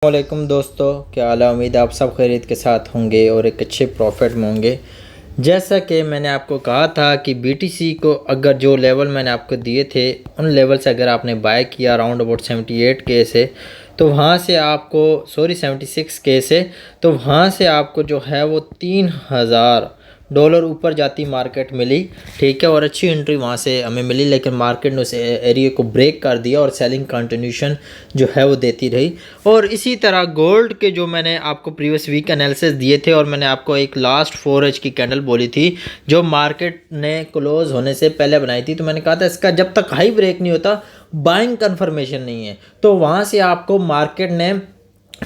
वालेकुम दोस्तों, क्या हाल है। उम्मीद है आप सब खैरियत के साथ होंगे और एक अच्छे प्रॉफिट में होंगे। जैसा कि मैंने आपको कहा था कि बीटीसी को अगर जो लेवल मैंने आपको दिए थे उन लेवल से अगर आपने बाय किया अराउंड अबाउट 78 के से, तो वहाँ से आपको 76 के से, तो वहाँ से आपको जो है वो $3000 ऊपर जाती मार्केट मिली। ठीक है, और अच्छी एंट्री वहाँ से हमें मिली, लेकिन मार्केट ने उस एरिया को ब्रेक कर दिया और सेलिंग कंटिन्यूशन जो है वो देती रही। और इसी तरह गोल्ड के जो मैंने आपको प्रीवियस वीक एनालिसिस दिए थे और मैंने आपको एक लास्ट 4H की कैंडल बोली थी जो मार्केट ने क्लोज होने से पहले बनाई थी, तो मैंने कहा था इसका जब तक हाई ब्रेक नहीं होता बाइंग कंफर्मेशन नहीं है। तो वहाँ से आपको मार्केट ने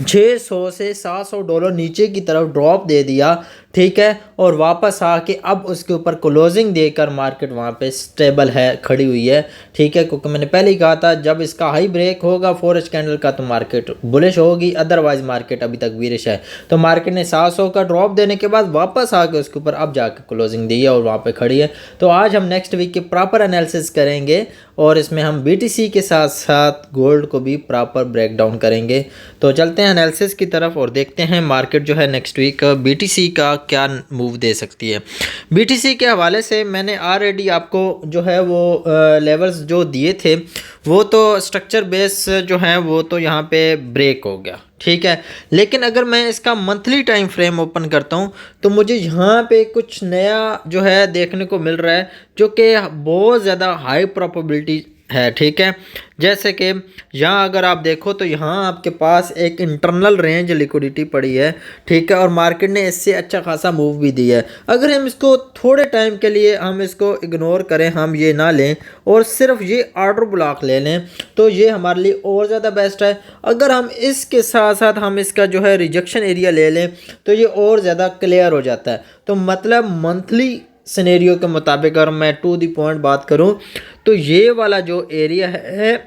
600 से $700 नीचे की तरफ ड्रॉप दे दिया। ठीक है, और वापस आके अब उसके ऊपर क्लोजिंग देकर मार्केट वहाँ पे स्टेबल है, खड़ी हुई है। ठीक है, क्योंकि मैंने पहले ही कहा था जब इसका हाई ब्रेक होगा 4H कैंडल का तो मार्केट बुलिश होगी, अदरवाइज मार्केट अभी तक बीरिश है। तो मार्केट ने 700 का ड्रॉप देने के बाद वापस आके उसके ऊपर अब जाके क्लोजिंग दी है और वहाँ पे खड़ी है। तो आज हम नेक्स्ट वीक के प्रॉपर एनालिसिस करेंगे और इसमें हम बीटीसी के साथ साथ गोल्ड को भी प्रॉपर ब्रेक डाउन करेंगे। तो चलते हैं एनालिसिस की तरफ और देखते हैं मार्केट जो है नेक्स्ट वीक बीटीसी का क्या मूव दे सकती है। बीटीसी के हवाले से मैंने ऑलरेडी आपको जो है वो लेवल्स जो दिए थे वो तो स्ट्रक्चर बेस जो है वो तो यहाँ पे ब्रेक हो गया। ठीक है, लेकिन अगर मैं इसका मंथली टाइम फ्रेम ओपन करता हूँ तो मुझे यहाँ पे कुछ नया जो है देखने को मिल रहा है जो कि बहुत ज़्यादा हाई प्रोबेबिलिटी है। ठीक है, जैसे कि यहाँ अगर आप देखो तो यहाँ आपके पास एक इंटरनल रेंज लिक्विडिटी पड़ी है। ठीक है, और मार्केट ने इससे अच्छा खासा मूव भी दिया है। अगर हम इसको थोड़े टाइम के लिए हम इसको इग्नोर करें, हम ये ना लें और सिर्फ ये ऑर्डर ब्लॉक ले लें तो ये हमारे लिए और ज़्यादा बेस्ट है। अगर हम इसके साथ साथ हम इसका जो है रिजेक्शन एरिया ले लें तो ये और ज़्यादा क्लियर हो जाता है। तो मतलब मंथली सिनेरियो के मुताबिक अगर मैं टू दी पॉइंट बात करूं तो ये वाला जो एरिया है,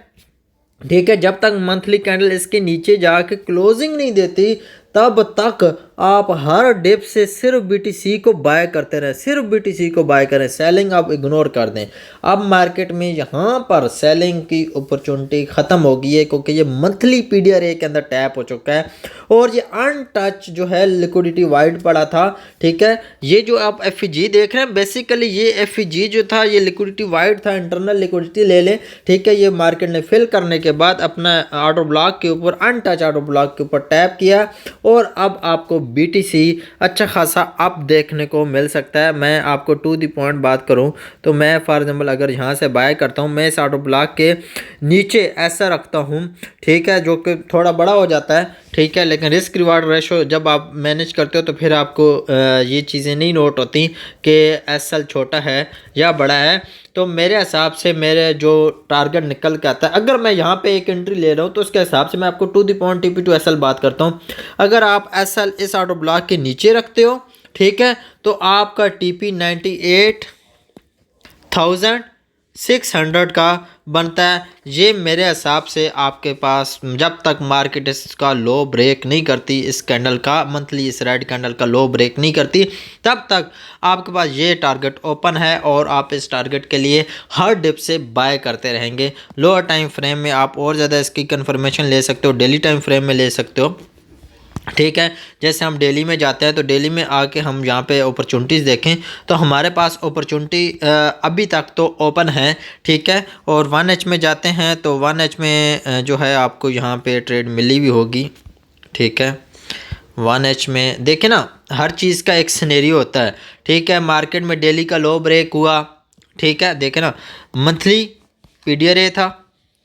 ठीक है, जब तक मंथली कैंडल इसके नीचे जाके क्लोजिंग नहीं देती तब तक आप हर डिप से सिर्फ बीटीसी को बाय करते रहें, सिर्फ बीटीसी को बाय करें, सेलिंग आप इग्नोर कर दें। अब मार्केट में यहाँ पर सेलिंग की अपॉर्चुनिटी ख़त्म हो गई है क्योंकि ये मंथली पीडीआरए के अंदर टैप हो चुका है और ये अनटच जो है लिक्विडिटी वाइड पड़ा था। ठीक है, ये जो आप एफईजी देख रहे हैं बेसिकली ये एफईजी जो था ये लिक्विडिटी वाइड था, इंटरनल लिक्विडिटी ले लें। ठीक है, ये मार्केट ने फिल करने के बाद अपना ऑर्डर ब्लॉक के ऊपर अनटच ऑर्डर ब्लॉक के ऊपर टैप किया और अब आपको बीटीसी अच्छा खासा अप देखने को मिल सकता है। मैं आपको टू दी पॉइंट बात करूं तो मैं फॉर एग्जांपल अगर यहां से बाय करता हूं, मैं इस ऑर्डर ब्लॉक के नीचे ऐसा रखता हूं। ठीक है, जो कि थोड़ा बड़ा हो जाता है। ठीक है, लेकिन रिस्क रिवार्ड रेशो जब आप मैनेज करते हो तो फिर आपको ये चीज़ें नहीं नोट होती कि एसएल छोटा है या बड़ा है। तो मेरे हिसाब से मेरे जो टारगेट निकल के आता है, अगर मैं यहाँ पे एक एंट्री ले रहा हूँ तो उसके हिसाब से मैं आपको to the point TP to SL बात करता हूँ। अगर आप एसएल इस ऑर्डर ब्लॉक के नीचे रखते हो, ठीक है, तो आपका टीपी 98,600 का बनता है। ये मेरे हिसाब से आपके पास जब तक मार्केट इसका लो ब्रेक नहीं करती, इस कैंडल का मंथली इस रेड कैंडल का लो ब्रेक नहीं करती, तब तक आपके पास ये टारगेट ओपन है और आप इस टारगेट के लिए हर डिप से बाय करते रहेंगे। लोअर टाइम फ्रेम में आप और ज़्यादा इसकी कंफर्मेशन ले सकते हो, डेली टाइम फ्रेम में ले सकते हो। ठीक है, जैसे हम डेली में जाते हैं तो डेली में आके हम यहाँ पे अपॉर्चुनिटीज़ देखें तो हमारे पास अपॉर्चुनिटी अभी तक तो ओपन है। ठीक है, और 1H में जाते हैं तो 1H में जो है आपको यहाँ पे ट्रेड मिली भी होगी। ठीक है, 1H में देखें ना, हर चीज़ का एक सिनेरियो होता है। ठीक है, मार्केट में डेली का लो ब्रेक हुआ। ठीक है, देखें ना, मंथली पीडीआरए था।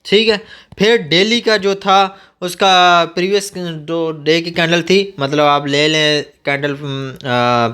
ठीक है, फिर डेली का जो था उसका प्रीवियस जो डे की कैंडल थी, मतलब आप ले लें कैंडल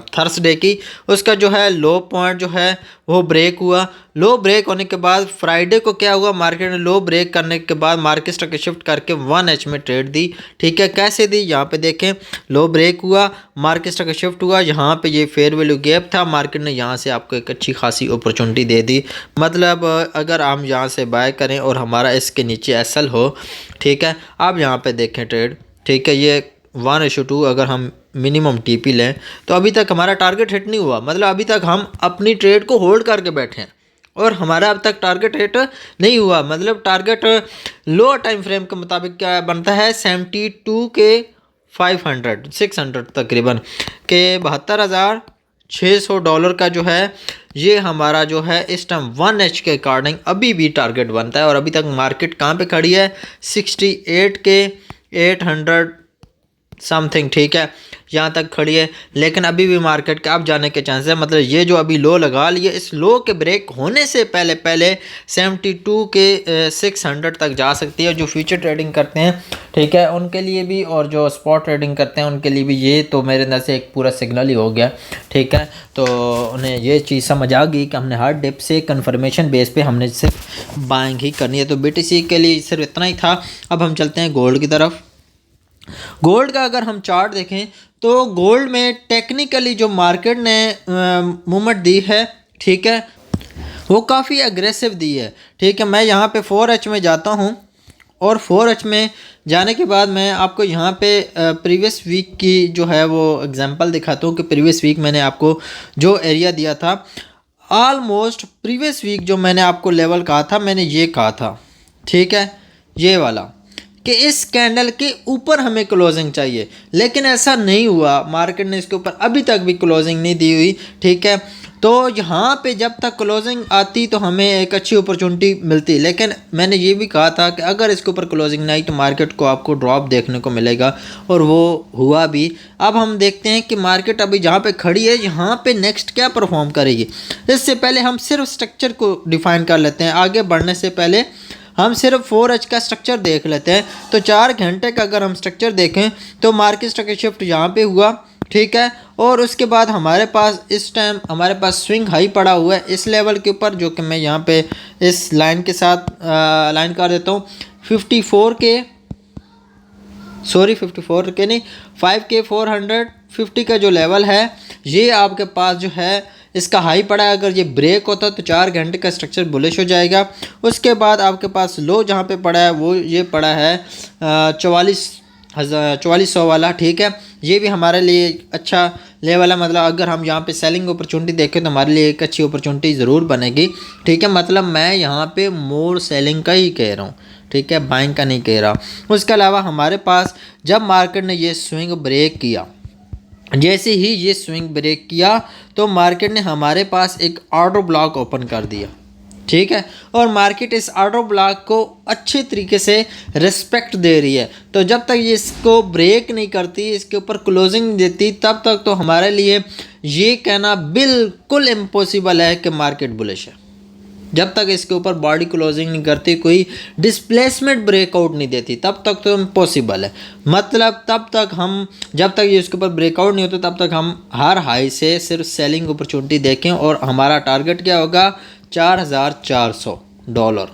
थर्सडे की, उसका जो है लो पॉइंट जो है वो ब्रेक हुआ। लो ब्रेक होने के बाद फ्राइडे को क्या हुआ, मार्केट ने लो ब्रेक करने के बाद मार्केट स्टॉक शिफ्ट करके 1H में ट्रेड दी। ठीक है, कैसे दी, यहाँ पे देखें, लो ब्रेक हुआ, मार्केट स्टॉक शिफ्ट हुआ, यहाँ पे ये फेयर वैल्यू गैप था, मार्केट ने यहाँ से आपको एक अच्छी खासी अपॉर्चुनिटी दे दी। मतलब अगर हम यहाँ से बाय करें और हमारा इसके नीचे एसएल हो, ठीक है, आप यहाँ पे देखें ट्रेड। ठीक है, ये 1:2 अगर हम मिनिमम टीपी लें तो अभी तक हमारा टारगेट हिट नहीं हुआ, मतलब अभी तक हम अपनी ट्रेड को होल्ड करके बैठे हैं। और हमारा अब तक टारगेट हिट नहीं हुआ। मतलब टारगेट लो टाइम फ्रेम के मुताबिक क्या बनता है 72 के 500 600 तकरीबन के $72,600 का जो है ये हमारा जो है इस टाइम 1H के अकॉर्डिंग अभी भी टारगेट बनता है। और अभी तक मार्केट कहाँ पे खड़ी है 68 के 800 समथिंग, ठीक है, यहाँ तक खड़ी है। लेकिन अभी भी मार्केट के अब जाने के चांस है। मतलब ये जो अभी लो लगा लिए, इस लो के ब्रेक होने से पहले पहले 72 के 600 तक जा सकती है। जो फ्यूचर ट्रेडिंग करते हैं, ठीक है, उनके लिए भी, और जो स्पॉट ट्रेडिंग करते हैं उनके लिए भी ये तो मेरे अंदर से एक पूरा सिग्नल ही हो गया, ठीक है। तो उन्हें ये चीज़ समझ आ गई कि हमने हर डिप से कन्फर्मेशन बेस पे हमने सिर्फ बाइंग ही करनी है। तो BTC के लिए सिर्फ इतना ही था। अब हम चलते हैं गोल्ड की तरफ। गोल्ड का अगर हम चार्ट देखें तो गोल्ड में टेक्निकली जो मार्केट ने मूवमेंट दी है, ठीक है, वो काफ़ी अग्रेसिव दी है, ठीक है। मैं यहाँ पे 4H में जाता हूँ और 4H में जाने के बाद मैं आपको यहाँ पे प्रीवियस वीक की जो है वो एग्जांपल दिखाता हूँ कि प्रीवियस वीक मैंने आपको जो एरिया दिया था, ऑलमोस्ट प्रीवियस वीक जो मैंने आपको लेवल कहा था, मैंने ये कहा था, ठीक है, ये वाला, कि इस कैंडल के ऊपर हमें क्लोजिंग चाहिए। लेकिन ऐसा नहीं हुआ, मार्केट ने इसके ऊपर अभी तक भी क्लोजिंग नहीं दी हुई, ठीक है। तो यहाँ पे जब तक क्लोजिंग आती तो हमें एक अच्छी अपॉर्चुनिटी मिलती। लेकिन मैंने ये भी कहा था कि अगर इसके ऊपर क्लोजिंग नहीं आई तो मार्केट को आपको ड्रॉप देखने को मिलेगा, और वो हुआ भी। अब हम देखते हैं कि मार्केट अभी जहाँ पे खड़ी है यहाँ पे नेक्स्ट क्या परफॉर्म करेगी। इससे पहले हम सिर्फ स्ट्रक्चर को डिफाइन कर लेते हैं। आगे बढ़ने से पहले हम सिर्फ 4H का स्ट्रक्चर देख लेते हैं। तो 4 घंटे का अगर हम स्ट्रक्चर देखें तो मार्केट स्ट्रक्चर शिफ्ट यहाँ पे हुआ, ठीक है। और उसके बाद हमारे पास इस टाइम हमारे पास स्विंग हाई पड़ा हुआ है इस लेवल के ऊपर, जो कि मैं यहाँ पे इस लाइन के साथ लाइन कर देता हूँ 54 के 5K 450 का जो लेवल है, ये आपके पास जो है इसका हाई पड़ा है। अगर ये ब्रेक होता तो 4 घंटे का स्ट्रक्चर बुलिश हो जाएगा। उसके बाद आपके पास लो जहाँ पे पड़ा है वो ये पड़ा है 4400 वाला, ठीक है। ये भी हमारे लिए अच्छा लेवल है। मतलब अगर हम यहाँ पे सेलिंग अपॉर्चुनिटी देखें तो हमारे लिए एक अच्छी अपॉर्चुनिटी ज़रूर बनेगी, ठीक है। मतलब मैं यहाँ पे मोर सेलिंग का ही कह रहा हूँ, ठीक है, बाइंग का नहीं कह रहा। उसके अलावा हमारे पास जब मार्केट ने ये स्विंग ब्रेक किया, जैसे ही ये स्विंग ब्रेक किया तो मार्केट ने हमारे पास एक ऑर्डर ब्लॉक ओपन कर दिया, ठीक है। और मार्केट इस ऑर्डर ब्लॉक को अच्छे तरीके से रिस्पेक्ट दे रही है। तो जब तक ये इसको ब्रेक नहीं करती, इसके ऊपर क्लोजिंग देती, तब तक तो हमारे लिए ये कहना बिल्कुल इम्पॉसिबल है कि मार्केट बुलिश है। जब तक इसके ऊपर बॉडी क्लोजिंग नहीं करती, कोई डिस्प्लेसमेंट ब्रेकआउट नहीं देती, तब तक तो इम्पॉसिबल है। मतलब तब तक हम, जब तक ये इसके ऊपर ब्रेकआउट नहीं होता, तब तक हम हर हाई से सिर्फ सेलिंग अपॉर्चुनिटी देखें। और हमारा टारगेट क्या होगा $4,400,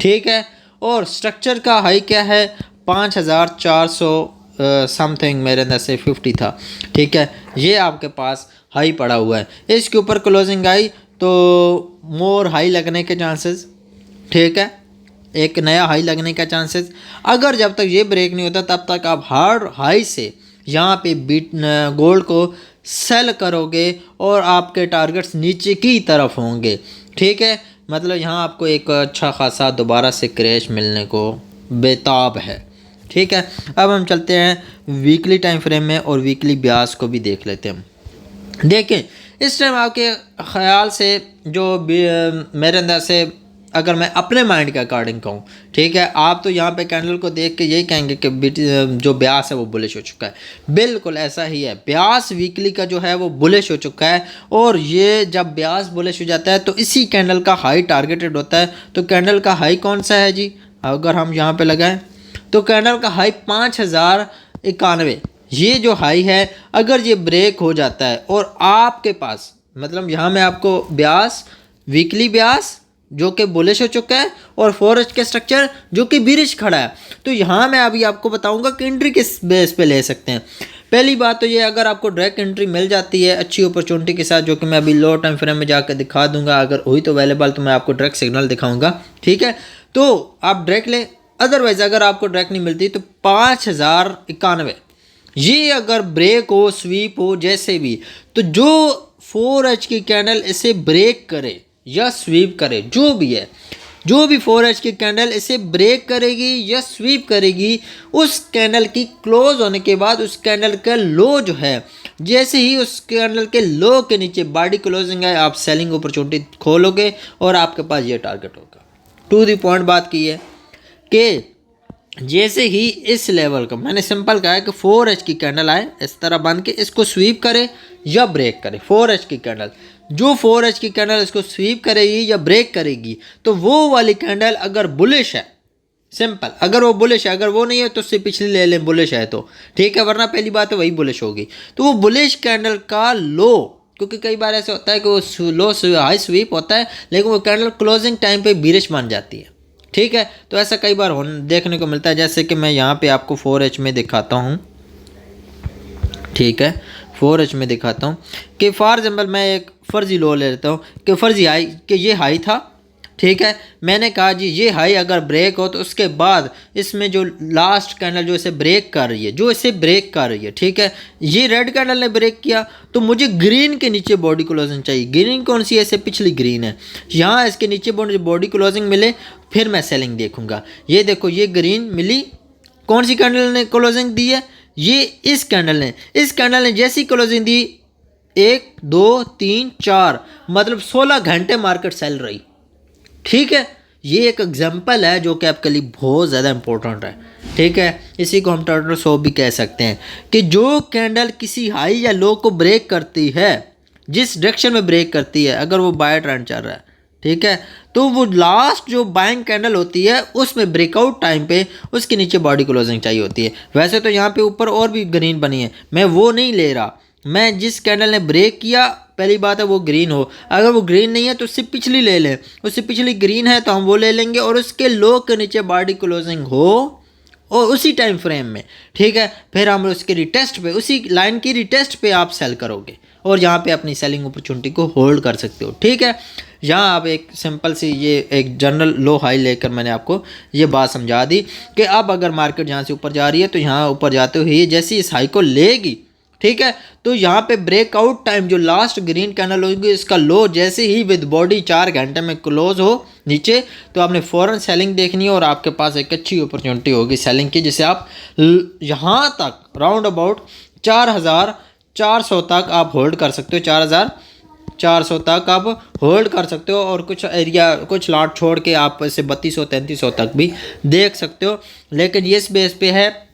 ठीक है। और स्ट्रक्चर का हाई क्या है 5,400 समथिंग, मेरे अंदर से 50 था, ठीक है। ये आपके पास हाई पड़ा हुआ है। इसके ऊपर क्लोजिंग आई तो मोर हाई लगने के चांसेस, ठीक है, एक नया हाई लगने का चांसेस। अगर जब तक ये ब्रेक नहीं होता तब तक आप हार्ड हाई से यहाँ पे गोल्ड को सेल करोगे और आपके टारगेट्स नीचे की तरफ होंगे, ठीक है। मतलब यहाँ आपको एक अच्छा खासा दोबारा से क्रैश मिलने को बेताब है, ठीक है। अब हम चलते हैं वीकली टाइम फ्रेम में और वीकली ब्याज को भी देख लेते हैं। देखें इस टाइम आपके ख़्याल से जो मेरे अंदर से, अगर मैं अपने माइंड के अकॉर्डिंग कहूँ, ठीक है, आप तो यहाँ पे कैंडल को देख के यही कहेंगे कि जो ब्यास है वो बुलिश हो चुका है। बिल्कुल ऐसा ही है, ब्यास वीकली का जो है वो बुलिश हो चुका है। और ये जब ब्यास बुलिश हो जाता है तो इसी कैंडल का हाई टारगेटेड होता है। तो कैंडल का हाई कौन सा है जी, अगर हम यहाँ पे लगाएं तो कैंडल का हाई 5,091, ये जो हाई है अगर ये ब्रेक हो जाता है और आपके पास, मतलब यहाँ मैं आपको ब्यास, वीकली ब्यास जो कि बुलिश हो चुका है और 4H के स्ट्रक्चर जो कि बीरिश खड़ा है, तो यहाँ मैं अभी आपको बताऊंगा कि एंट्री किस बेस पे ले सकते हैं। पहली बात तो ये, अगर आपको डायरेक्ट एंट्री मिल जाती है अच्छी अपॉर्चुनिटी के साथ, जो कि मैं अभी लो टाइम फ्रेम में जाकर दिखा दूंगा, अगर हुई तो अवेलेबल तो मैं आपको डायरेक्ट सिग्नल दिखाऊंगा, ठीक है, तो आप डायरेक्ट लें। अदरवाइज अगर आपको डायरेक्ट नहीं मिलती तो 5,091 ये अगर ब्रेक हो, स्वीप हो, जैसे भी, तो जो 4H की कैंडल इसे ब्रेक करे, या स्वीप करे, जो भी है, जो भी 4H की कैंडल इसे ब्रेक करेगी या स्वीप करेगी, उस कैंडल की क्लोज होने के बाद उस कैंडल का लो जो है, जैसे ही उस कैंडल के लो के नीचे बॉडी क्लोजिंग है, आप सेलिंग अपॉर्चुनिटी खोलोगे और आपके पास ये टारगेट होगा। टू द पॉइंट बात की है कि जैसे ही इस लेवल का, मैंने सिंपल कहा है कि 4H की कैंडल आए इस तरह बन के, इसको स्वीप करे या ब्रेक करे। 4H की कैंडल, जो 4H की कैंडल इसको स्वीप करेगी या ब्रेक करेगी, तो वो वाली कैंडल अगर बुलिश है, सिंपल, अगर वो बुलिश है, अगर वो नहीं है तो उससे पिछली ले लें, बुलिश है तो ठीक है, वरना पहली बात है वही बुलिश होगी। तो वो बुलिश कैंडल का लो, क्योंकि कई बार ऐसा होता है कि वो लो हाई स्वीप होता है लेकिन वो कैंडल क्लोजिंग टाइम पे बीरिश बन जाती है, ठीक है। तो ऐसा कई बार देखने को मिलता है, जैसे कि मैं यहाँ पे आपको 4H में दिखाता हूँ, ठीक है, 4H में दिखाता हूँ कि फॉर एग्जाम्पल मैं एक फर्जी लो ले लेता हूँ कि फर्जी हाई, कि ये हाई था, ठीक है। मैंने कहा जी ये हाई अगर ब्रेक हो तो उसके बाद इसमें जो लास्ट कैंडल जो इसे ब्रेक कर रही है, जो इसे ब्रेक कर रही है, ठीक है, ये रेड कैंडल ने ब्रेक किया तो मुझे ग्रीन के नीचे बॉडी क्लोजिंग चाहिए। ग्रीन कौन सी है? इससे पिछली ग्रीन है, यहाँ इसके नीचे बॉडी क्लोजिंग मिले फिर मैं सेलिंग देखूंगा। ये देखो ये ग्रीन मिली, कौन सी कैंडल ने क्लोजिंग दी है? ये इस कैंडल ने जैसी क्लोजिंग दी 1 2 3 4 मतलब 16 घंटे मार्केट सेल रही, ठीक है। ये एक एग्जांपल है जो कि आपके लिए बहुत ज़्यादा इंपॉर्टेंट है, ठीक है। इसी को हम टर्नर शो भी कह सकते हैं कि जो कैंडल किसी हाई या लो को ब्रेक करती है, जिस डायरेक्शन में ब्रेक करती है, अगर वो बाय ट्रेंड चल रहा है, ठीक है, तो वो लास्ट जो बाइंग कैंडल होती है उसमें ब्रेकआउट टाइम पे उसके नीचे बॉडी क्लोजिंग चाहिए होती है। वैसे तो यहाँ पे ऊपर और भी ग्रीन बनी है, मैं वो नहीं ले रहा, मैं जिस कैंडल ने ब्रेक किया पहली बात है वो ग्रीन हो, अगर वो ग्रीन नहीं है तो उससे पिछली ले लें, उससे पिछली ग्रीन है तो हम वो ले लेंगे और उसके लो के नीचे बॉडी क्लोजिंग हो और उसी टाइम फ्रेम में, ठीक है, फिर हम उसके रिटेस्ट पे, उसी लाइन की रिटेस्ट पे आप सेल करोगे और यहाँ पे अपनी सेलिंग अपॉर्चुनिटी को होल्ड कर सकते हो, ठीक है। यहाँ आप एक सिंपल सी ये एक जनरल लो हाई लेकर मैंने आपको ये बात समझा दी कि अब अगर मार्केट यहाँ से ऊपर जा रही है तो यहाँ ऊपर जाते हुए जैसे इस हाई को लेगी, ठीक है, तो यहाँ पे ब्रेकआउट टाइम जो लास्ट ग्रीन कैंडल होगी इसका लो जैसे ही विद बॉडी 4 घंटे में क्लोज हो नीचे, तो आपने फ़ौरन सेलिंग देखनी है और आपके पास एक अच्छी अपॉर्चुनिटी होगी सेलिंग की, जिसे आप यहाँ तक राउंड अबाउट 4400 तक आप होल्ड कर सकते हो, 4400 तक आप होल्ड कर सकते हो और कुछ एरिया कुछ लॉट छोड़ के आप इसे 3200-3300 तक भी देख सकते हो। लेकिन ये इस बेस पे है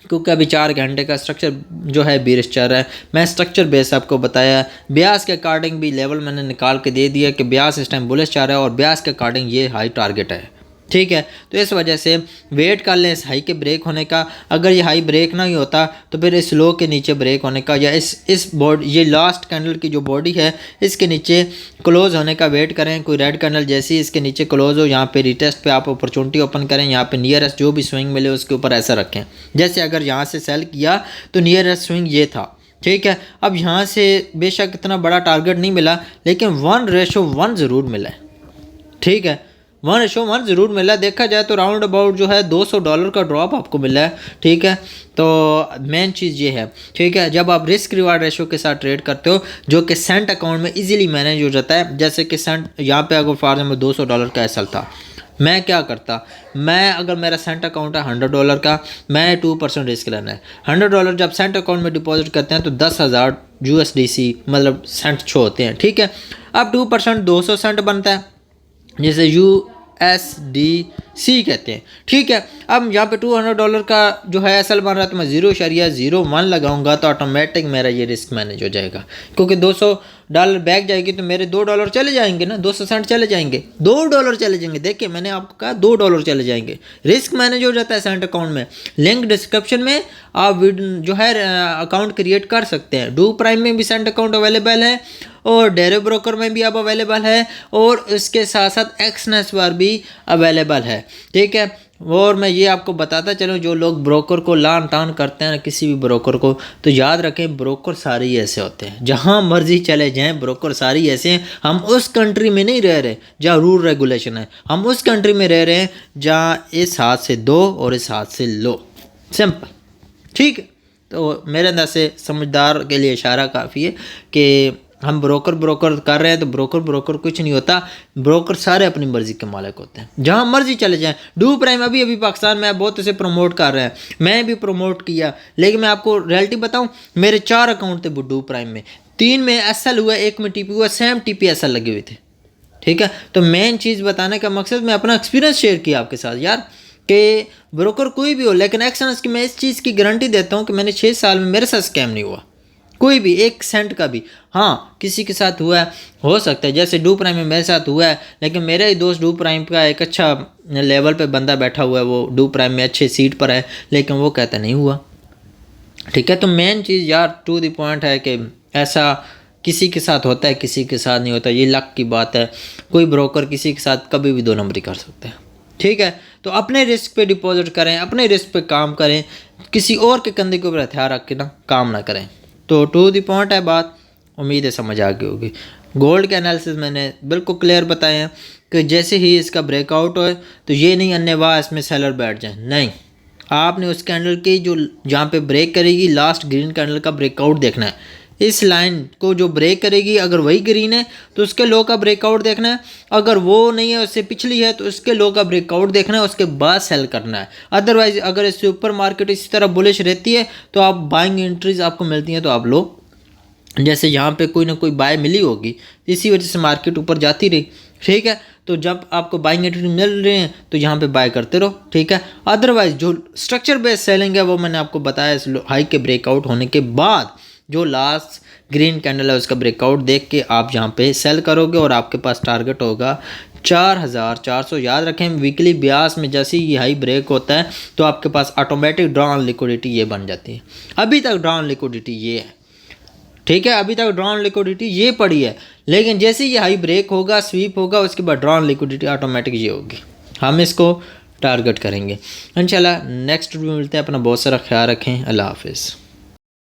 क्योंकि अभी 4 घंटे का स्ट्रक्चर जो है बीरिश चल रहा है, मैं स्ट्रक्चर बेस आपको बताया, ब्यास के अकॉर्डिंग भी लेवल मैंने निकाल के दे दिया कि ब्यास इस टाइम बुलिश चल रहा है और ब्यास के अकॉर्डिंग ये हाई टारगेट है, ठीक है। तो इस वजह से वेट कर लें इस हाई के ब्रेक होने का, अगर ये हाई ब्रेक नहीं होता तो फिर इस लो के नीचे ब्रेक होने का या इस बॉडी ये लास्ट कैंडल की जो बॉडी है इसके नीचे क्लोज होने का वेट करें। कोई रेड कैंडल जैसे ही इसके नीचे क्लोज हो यहाँ पे रिटेस्ट पे आप अपॉर्चुनिटी ओपन करें, यहाँ पे नियरेस्ट जो भी स्विंग मिले उसके ऊपर ऐसा रखें, जैसे अगर यहाँ से सेल किया तो नियरेस्ट स्विंग ये था, ठीक है। अब यहाँ से बेशक इतना बड़ा टारगेट नहीं मिला लेकिन 1:1 ज़रूर मिला है, ठीक है, 1:1 ज़रूर मिला है। देखा जाए तो राउंड अबाउट जो है $200 का ड्रॉप आपको मिला है, ठीक है। तो मेन चीज़ ये है, ठीक है, जब आप रिस्क रिवार्ड रेशो के साथ ट्रेड करते हो जो कि सेंट अकाउंट में इजीली मैनेज हो जाता है, जैसे कि सेंट यहाँ पे अगर फॉर एग्जाम्पल $200 का एसएल था, मैं क्या करता, मैं अगर मेरा सेंट अकाउंट है $100 का, मैं 2% रिस्क लेना है। $100 जब सेंट अकाउंट में डिपॉजिट करते हैं तो 10,000 USDC मतलब सेंट शो होते हैं, ठीक है। अब 2% 200 सेंट बनता है जिसे USDC कहते हैं, ठीक है। अब यहाँ पे $200 का जो है एसएल बन रहा है तो मैं 0.01 लगाऊंगा तो ऑटोमेटिक मेरा ये रिस्क मैनेज हो जाएगा, क्योंकि $200 बैक जाएगी तो मेरे $2 चले जाएंगे ना, 200 सेंट चले जाएंगे, $2 चले जाएंगे। देखिए मैंने आपको कहा $2 चले जाएंगे, रिस्क मैनेज हो जाता है सेंट अकाउंट में। लिंक डिस्क्रिप्शन में आप जो है अकाउंट क्रिएट कर सकते हैं। डू प्राइम में भी सेंट अकाउंट अवेलेबल है और डेरे ब्रोकर में भी अब अवेलेबल है और इसके साथ साथ एक्सनेस पर भी अवेलेबल है, ठीक है। और मैं ये आपको बताता चलूँ, जो लोग ब्रोकर को लान तान करते हैं किसी भी ब्रोकर को, तो याद रखें ब्रोकर सारे ही ऐसे होते हैं, जहाँ मर्जी चले जाएं ब्रोकर सारे ही ऐसे हैं। हम उस कंट्री में नहीं रह रहे जहाँ रूल रेगुलेशन है, हम उस कंट्री में रह रहे हैं जहाँ इस हाथ से दो और इस हाथ से लो, सिंपल, ठीक है। तो मेरे अंदर से समझदार के लिए इशारा काफ़ी है कि हम ब्रोकर कर रहे हैं तो ब्रोकर कुछ नहीं होता। ब्रोकर सारे अपनी मर्जी के मालिक होते हैं, जहाँ मर्जी चले जाएं। डू प्राइम अभी पाकिस्तान में बहुत उसे प्रमोट कर रहे हैं, मैं भी प्रमोट किया, लेकिन मैं आपको रियलिटी बताऊं, मेरे 4 अकाउंट थे डू प्राइम में, 3 में SL हुआ, 1 में TP हुआ, सेम TP SL लगे हुए थे। ठीक है, तो मेन चीज़ बताने का मकसद मैं अपना एक्सपीरियंस शेयर किया आपके साथ यार, कि ब्रोकर कोई भी हो, लेकिन एक्सपीरियंस की मैं इस चीज़ की गारंटी देता हूँ कि मैंने 6 साल में मेरे साथ स्कैम नहीं हुआ, कोई भी 1 सेंट का भी। हाँ, किसी के साथ हुआ है, हो सकता है, जैसे डू प्राइम में मेरे साथ हुआ है, लेकिन मेरा ही दोस्त डू प्राइम का एक अच्छा लेवल पे बंदा बैठा हुआ है, वो डू प्राइम में अच्छे सीट पर है, लेकिन वो कहता नहीं हुआ। ठीक है, तो मेन चीज़ यार टू द पॉइंट है कि ऐसा किसी के साथ होता है, किसी के साथ नहीं होता, ये लक की बात है। कोई ब्रोकर किसी के साथ कभी भी 2 नंबरी कर सकता है। ठीक है, तो अपने रिस्क पे डिपॉजिट करें, अपने रिस्क पे काम करें, किसी और के कंधे के ऊपर हथियार रख के ना काम ना करें। तो टू द पॉइंट है बात, उम्मीद है समझ आ गई होगी। गोल्ड के एनालिसिस मैंने बिल्कुल क्लियर बताए हैं कि जैसे ही इसका ब्रेकआउट हो तो ये नहीं अन्यवा इसमें सेलर बैठ जाए, नहीं, आपने उस कैंडल की जो जहाँ पे ब्रेक करेगी, लास्ट ग्रीन कैंडल का ब्रेकआउट देखना है। इस लाइन को जो ब्रेक करेगी, अगर वही ग्रीन है तो उसके लो का ब्रेकआउट देखना है, अगर वो नहीं है, उससे पिछली है, तो उसके लो का ब्रेकआउट देखना है, उसके बाद सेल करना है। अदरवाइज अगर इससे ऊपर मार्केट इसी तरह बुलिश रहती है तो आप बाइंग एंट्रीज आपको मिलती हैं, तो आप लो, जैसे यहाँ पे कोई ना कोई बाय मिली होगी, इसी वजह से मार्केट ऊपर जाती रही। ठीक है, तो जब आपको बाइंग एंट्री मिल रहे हैं तो यहाँ पे बाय करते रहो। ठीक है, अदरवाइज जो स्ट्रक्चर बेस्ड सेलिंग है वो मैंने आपको बताया, इस हाई के ब्रेकआउट होने के बाद जो लास्ट ग्रीन कैंडल है उसका ब्रेकआउट देख के आप यहाँ पे सेल करोगे और आपके पास टारगेट होगा 4400। याद रखें, वीकली ब्यास में जैसे ही हाई ब्रेक होता है तो आपके पास ऑटोमेटिक ड्रॉ ऑन लिक्विडिटी ये बन जाती है। अभी तक ड्रॉ ऑन लिक्विडिटी ये है। ठीक है, अभी तक ड्रॉ ऑन लिक्विडिटी ये पड़ी है, लेकिन जैसे ये हाई ब्रेक होगा, स्वीप होगा, उसके बाद ड्रॉ ऑन लिक्विडिटी ऑटोमेटिक ये होगी। हम इसको टारगेट करेंगे इंशाल्लाह। नेक्स्ट वीडियो में मिलते हैं, अपना बहुत सारा ख्याल रखें, अल्लाह हाफिज़।